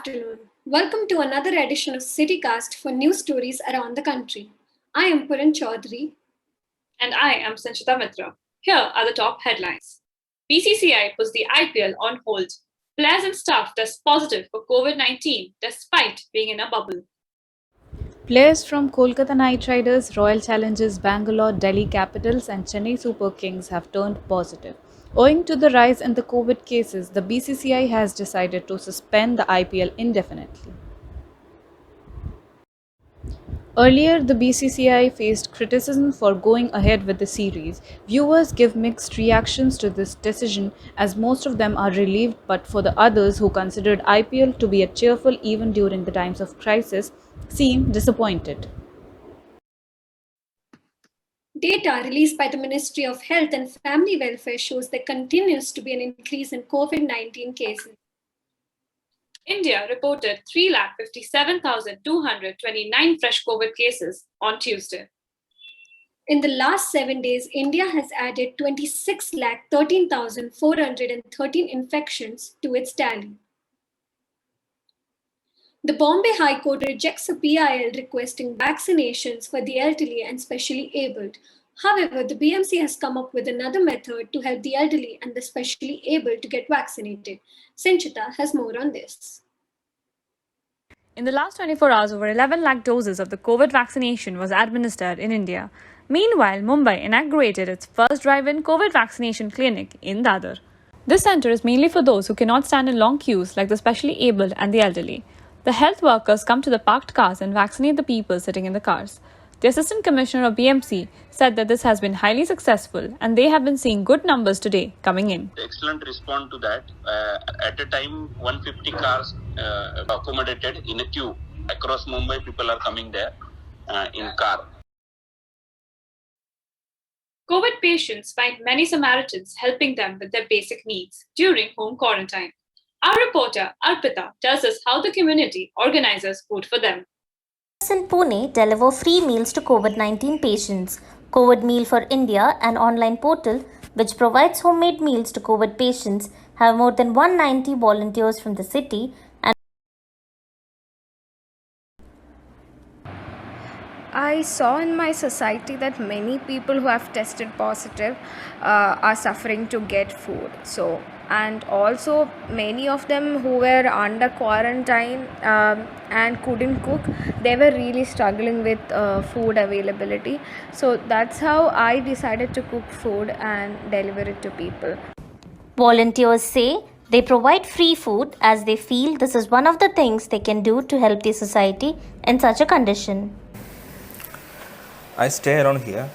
afternoon. Welcome to another edition of CityCast for news stories around the country. I am Puran Chaudhary. And I am Sanchita Mitra. Here are the top headlines. BCCI puts the IPL on hold. Players and staff test positive for COVID-19 despite being in a bubble. Players from Kolkata Knight Riders, Royal Challengers Bangalore, Delhi Capitals, and Chennai Super Kings have turned positive. Owing to the rise in the COVID cases, the BCCI has decided to suspend the IPL indefinitely. Earlier, the BCCI faced criticism for going ahead with the series. Viewers give mixed reactions to this decision, as most of them are relieved, but for the others who considered IPL to be a cheerful even during the times of crisis, seem disappointed. Data released by the Ministry of Health and Family Welfare shows there continues to be an increase in COVID-19 cases. India reported 357,229 fresh COVID cases on Tuesday. In the last 7 days, India has added 26,13,413 infections to its tally. The Bombay High Court rejects a PIL requesting vaccinations for the elderly and specially abled. However, the BMC has come up with another method to help the elderly and the specially able to get vaccinated. Sanchita has more on this. In the last 24 hours, over 11 lakh doses of the COVID vaccination was administered in India. Meanwhile, Mumbai inaugurated its first drive-in COVID vaccination clinic in Dadar. This center is mainly for those who cannot stand in long queues like the specially abled and the elderly. The health workers come to the parked cars and vaccinate the people sitting in the cars. The Assistant Commissioner of BMC said that this has been highly successful and they have been seeing good numbers today coming in. Excellent response to that. At a time, 150 cars accommodated in a queue. Across Mumbai, people are coming there in car. COVID patients find many Samaritans helping them with their basic needs during home quarantine. Our reporter, Arpita, tells us how the community organizes food for them. In Pune deliver free meals to COVID-19 patients. COVID Meal for India, an online portal which provides homemade meals to COVID patients, have more than 190 volunteers from the city. And I saw in my society that many people who have tested positive are suffering to get food. And also many of them who were under quarantine and couldn't cook, they were really struggling with food availability. So that's how I decided to cook food and deliver it to people. Volunteers say they provide free food as they feel this is one of the things they can do to help the society in such a condition. I stay around here.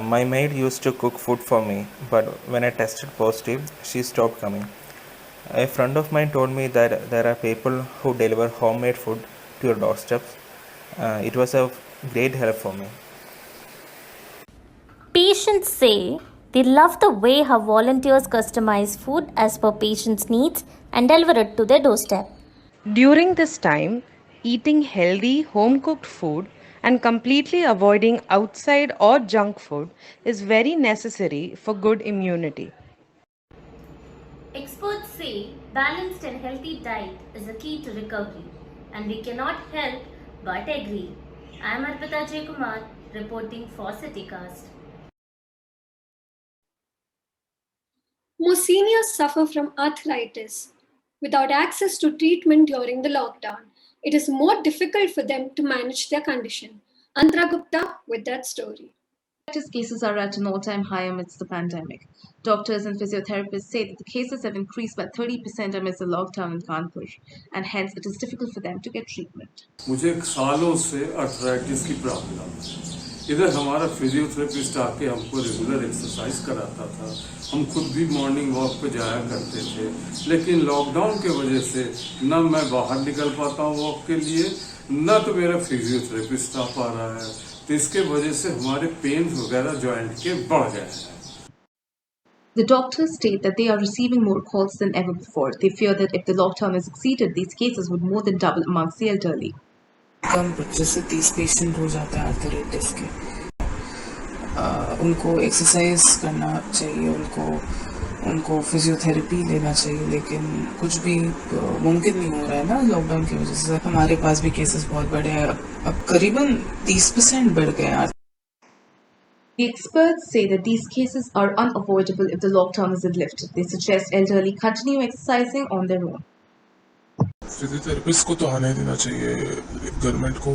My maid used to cook food for me, but when I tested positive, she stopped coming. A friend of mine told me that there are people who deliver homemade food to your doorsteps. It was a great help for me. Patients say they love the way how volunteers customize food as per patients' needs and deliver it to their doorstep. During this time, eating healthy home-cooked food and completely avoiding outside or junk food is very necessary for good immunity. Experts say balanced and healthy diet is a key to recovery, and we cannot help but agree. I am Arpita J. Kumar reporting for CityCast. Most seniors suffer from arthritis. Without access to treatment during the lockdown, it is more difficult for them to manage their condition. Antara Gupta with that story. Arthritis cases are at an all-time high amidst the pandemic. Doctors and physiotherapists say that the cases have increased by 30% amidst the lockdown in Kanpur, and hence it is difficult for them to get treatment. मुझे सालों से arthritis की problem है। इधर हमारा physiotherapist आके हमको regular exercise कराता था। हम खुद भी मॉर्निंग वॉक पे जाया करते थे, लेकिन लॉकडाउन के वजह से न मैं बाहर निकल पाता हूँ वॉक के लिए, न तो मेरा फिजियोथेरेपिस्ट आ पा रहा है। तो इसके वजह से हमारे पेन वगैरह जॉइंट के बढ़ गए हैं। The doctors state that they are receiving more calls than ever before. They fear that if the lockdown is exceeded, these cases would more than double amongst the elderly. कम 25 से 30 patient हो जाता है arthritis के। उनको exercise करना चाहिए, उनको उनको फिजियोथेरेपी लेना चाहिए, लेकिन कुछ भी मुमकिन नहीं हो रहा है ना लॉकडाउन की वजह से। हमारे पास भी केसेस बहुत बढ़े हैं, अब करीबन 30% बढ़ गए हैं। The experts say that these cases are unavoidable if the lockdown isn't lifted. They suggest elderly continue exercising on their own. Physiotherapist को तो आने देना चाहिए, गवर्नमेंट को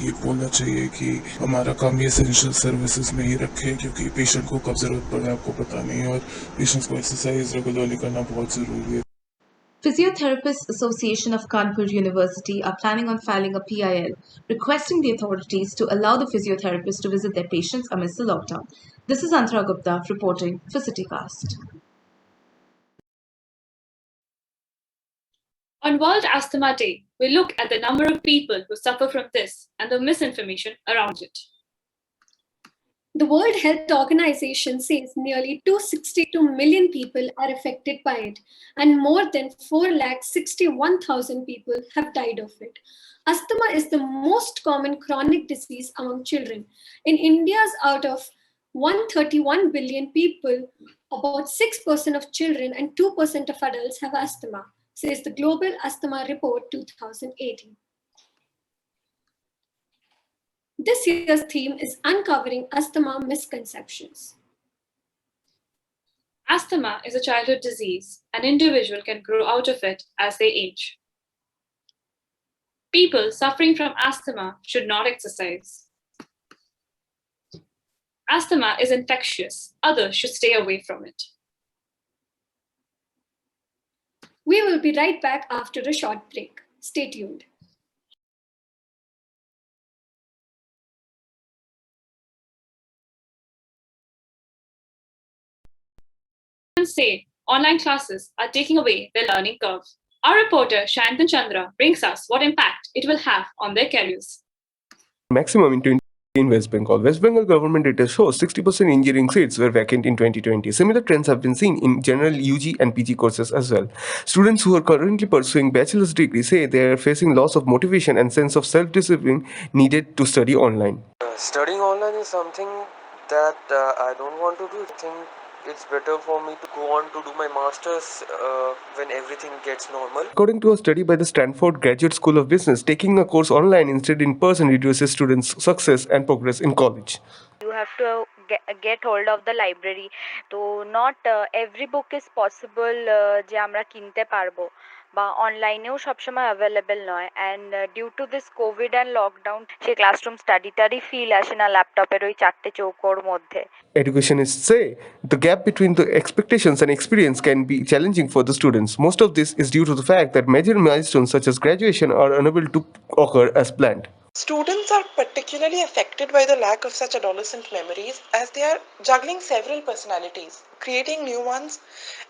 ये बोलना चाहिए कि हमारा काम ये एसेंशियल सर्विसेज में ही रखे, क्योंकि पेशेंट को कब जरूरत पड़े आपको पता नहीं, और पेशेंट्स को एक्सरसाइज रेगुलरली करना बहुत ज़रूरी है। Physiotherapists Association of Kanpur University are planning on filing a PIL requesting the authorities to allow the physiotherapists to visit their patients amidst the lockdown. This is Antra Gupta reporting for CityCast. On World Asthma Day, we look at the number of people who suffer from this and the misinformation around it. The World Health Organization says nearly 262 million people are affected by it, and more than 461,000 people have died of it. Asthma is the most common chronic disease among children. In India's out of 131 billion people, about 6% of children and 2% of adults have asthma, says the Global Asthma Report 2018. This year's theme is Uncovering Asthma Misconceptions. Asthma is a childhood disease. An individual can grow out of it as they age. People suffering from asthma should not exercise. Asthma is infectious. Others should stay away from it. We will be right back after a short break. Stay tuned. Say online classes are taking away their learning curve. Our reporter Shantan Chandra brings us what impact it will have on their careers. Maximum in West Bengal. West Bengal government data shows 60% engineering seats were vacant in 2020. Similar trends have been seen in general UG and PG courses as well. Students who are currently pursuing bachelor's degree say they are facing loss of motivation and sense of self-discipline needed to study online. Studying online is something that I don't want to do. I think it's better for me to go on to do my master's when everything gets normal. According to a study by the Stanford Graduate School of Business, taking a course online instead in person reduces students' success and progress in college. You have to get hold of the library. So not every book is possible যে আমরা কিনতে পারবো বা অনলাইনেও সবসময় available নয়, and due to this covid and lockdown সেই classroom স্টাডিটারই ফিল আসে না ল্যাপটপের ওই চারটে চৌকোর মধ্যে। Educationists say the gap between the expectations and experience can be challenging for the students. Most of this is due to the fact that major milestones such as graduation are unable to occur as planned. Students are particularly affected by the lack of such adolescent memories as they are juggling several personalities, creating new ones,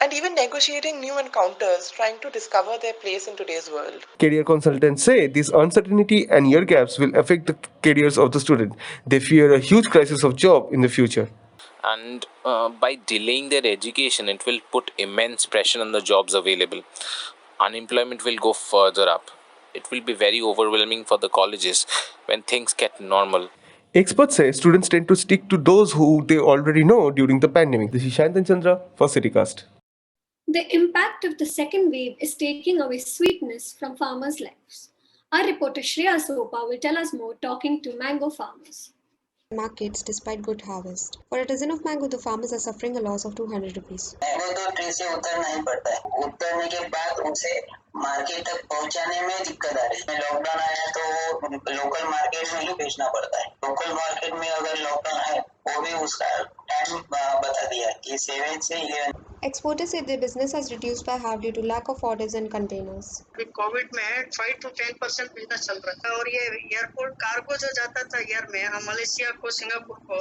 and even negotiating new encounters, trying to discover their place in today's world. Career consultants say this uncertainty and year gaps will affect the careers of the student. They fear a huge crisis of job in the future. And by delaying their education, it will put immense pressure on the jobs available. Unemployment will go further up. It will be very overwhelming for the colleges when things get normal. Experts say students tend to stick to those who they already know during the pandemic. This is Shantan Chandra for CityCast. The impact of the second wave is taking away sweetness from farmers' lives. Our reporter Shreya Sopa will tell us more talking to mango farmers. Markets despite good harvest. For a dozen of mango, the farmers are suffering a loss of 200 rupees. Mango तो tree से उतरना ही पड़ता है, उतरने के बाद उसे market तक पहुंचाने में दिक्कत आ रही है। लॉकडाउन आया तो लोकल मार्केट में ही बेचना पड़ता है। लोकल मार्केट में अगर लॉकडाउन है वो भी उसका टाइम बता दिया कि 7 से 11। Exporters say their business has reduced by half due to lack of orders and containers. Covid में 5 to 10% बिजनेस चल रहा था, और ये एयरपोर्ट कार्गो जो जाता था ईयर में, हम मलेशिया को सिंगापुर को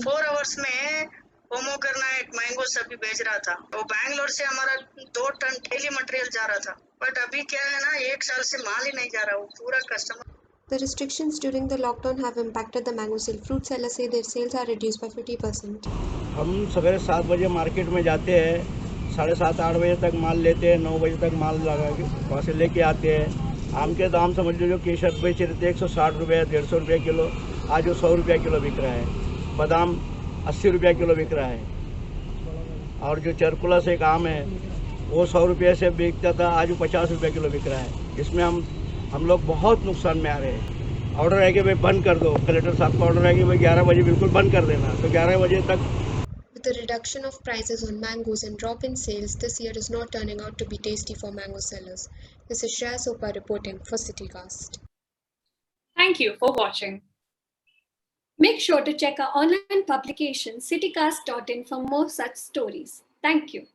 4 आवर्स में होमो करना एक मैंगो सभी भेज रहा था। वो बैंगलोर से हमारा 2 टन डेली मटेरियल जा रहा था, बट अभी क्या है ना, 1 साल से माल ही नहीं जा रहा, वो पूरा customer. The restrictions during the lockdown have impacted the mango sale. Fruit sellers say their sales are reduced by 50%. हम सवेरे 7 बजे मार्केट में जाते हैं, 7:30-8 बजे तक माल लेते हैं, 9 बजे तक माल लगा के वहाँ से लेके आते हैं। आम के दाम समझ लो, जो केसर बेच रहे थे 160 रुपये, 150 रुपये किलो, आज वो 100 रुपये किलो बिक रहा है। बादाम 80 रुपये किलो बिक रहा है। और जो चरकुलस एक आम है वो 100 रुपये से बिकता था, आज वो 50 रुपये किलो बिक रहा है। इसमें हम लोग बहुत नुकसान में आ रहे हैं। ऑर्डर है कि भाई बंद कर दो, कलेक्टर साहब का ऑर्डर है कि भाई 11 बजे बिल्कुल बंद कर देना, तो 11 बजे तक। With the reduction of prices on mangoes and drop in sales, this year is not turning out to be tasty for mango sellers. This is Shreya Sopa reporting for CityCast. Thank you for watching. Make sure to check our online publication citycast.in for more such stories. Thank you.